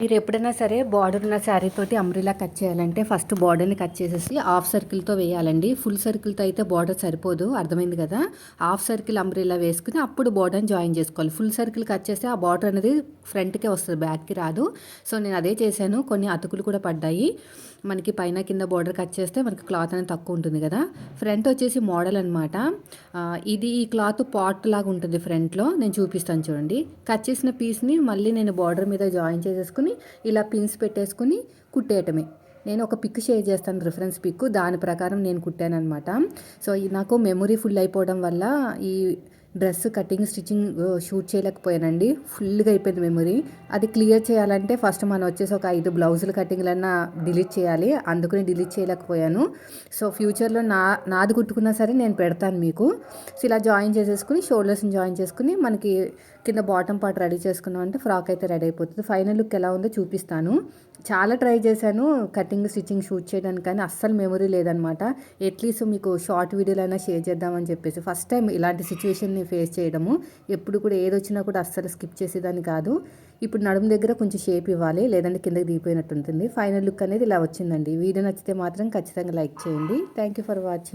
మీరు ఎప్పుడైనా సరే బార్డర్ ఉన్న శారీ తోటి అంబ్రెల్లా కట్ చేయాలంటే ఫస్ట్ బార్డర్ని కట్ చేసేసి హాఫ్ సర్కిల్తో వేయాలండి. ఫుల్ సర్కిల్తో అయితే బార్డర్ సరిపోదు, అర్థమైంది కదా. హాఫ్ సర్కిల్ అంబ్రెల్లా వేసుకుని అప్పుడు బార్డర్ని జాయిన్ చేసుకోవాలి. ఫుల్ సర్కిల్ కట్ చేస్తే ఆ బార్డర్ అనేది ఫ్రంట్కే వస్తుంది, బ్యాక్కి రాదు. సో నేను అదే చేశాను. కొన్ని అతుకులు కూడా పడ్డాయి. మనకి పైన కింద బార్డర్ కట్ చేస్తే మనకి క్లాత్ అనేది తక్కువ ఉంటుంది కదా. ఫ్రంట్ వచ్చేసి మోడల్ అనమాట. ఇది ఈ క్లాత్ పాట్ లాగా ఉంటుంది ఫ్రంట్లో. నేను చూపిస్తాను చూడండి. కట్ చేసిన పీస్ని మళ్ళీ నేను బార్డర్ మీద జాయిన్ చేసేసుకుని ఇలా పిన్స్ పెట్టేసుకుని కుట్టేయటమే. నేను ఒక పిక్ షేర్ చేస్తాను, రిఫరెన్స్ పిక్, దాని ప్రకారం నేను కుట్టాను అనమాట. సో నాకు మెమొరీ ఫుల్ అయిపోవడం వల్ల ఈ డ్రెస్ కటింగ్ స్టిచ్చింగ్ షూట్ చేయలేకపోయానండి. ఫుల్గా అయిపోయింది మెమొరీ. అది క్లియర్ చేయాలంటే ఫస్ట్ మనం వచ్చేసి ఒక 5 బ్లౌజుల కటింగ్లన్నా డిలీట్ చేయాలి. అందుకని డిలీట్ చేయలేకపోయాను. సో ఫ్యూచర్లో నాది కుట్టుకున్నా సరే నేను పెడతాను మీకు. సో ఇలా జాయిన్ చేసేసుకుని షోల్డర్స్ని జాయిన్ చేసుకుని మనకి కింద బాటమ్ పార్ట్ రెడీ చేసుకున్నాం అంటే ఫ్రాక్ అయితే రెడీ అయిపోతుంది. ఫైనల్ లుక్ ఎలా ఉందో చూపిస్తాను. చాలా ట్రై చేశాను కటింగ్ స్టిచ్చింగ్ షూట్ చేయడానికి, కానీ అస్సలు మెమొరీ లేదనమాట. అట్లీస్ట్ మీకు షార్ట్ వీడియోలో అయినా షేర్ చేద్దామని చెప్పేసి ఫస్ట్ టైం ఇలాంటి సిచ్యువేషన్ని ఫేస్ చేయడము. ఎప్పుడు కూడా ఏది వచ్చినా కూడా అస్సలు స్కిప్ చేసేదాన్ని కాదు. ఇప్పుడు నడుము దగ్గర కొంచెం షేప్ ఇవ్వాలి, లేదంటే కిందకి దిగిపోయినట్టు ఉంటుంది. ఫైనల్ లుక్ అనేది ఇలా వచ్చిందండి. వీడియో నచ్చితే మాత్రం ఖచ్చితంగా లైక్ చేయండి. Thank you for watching.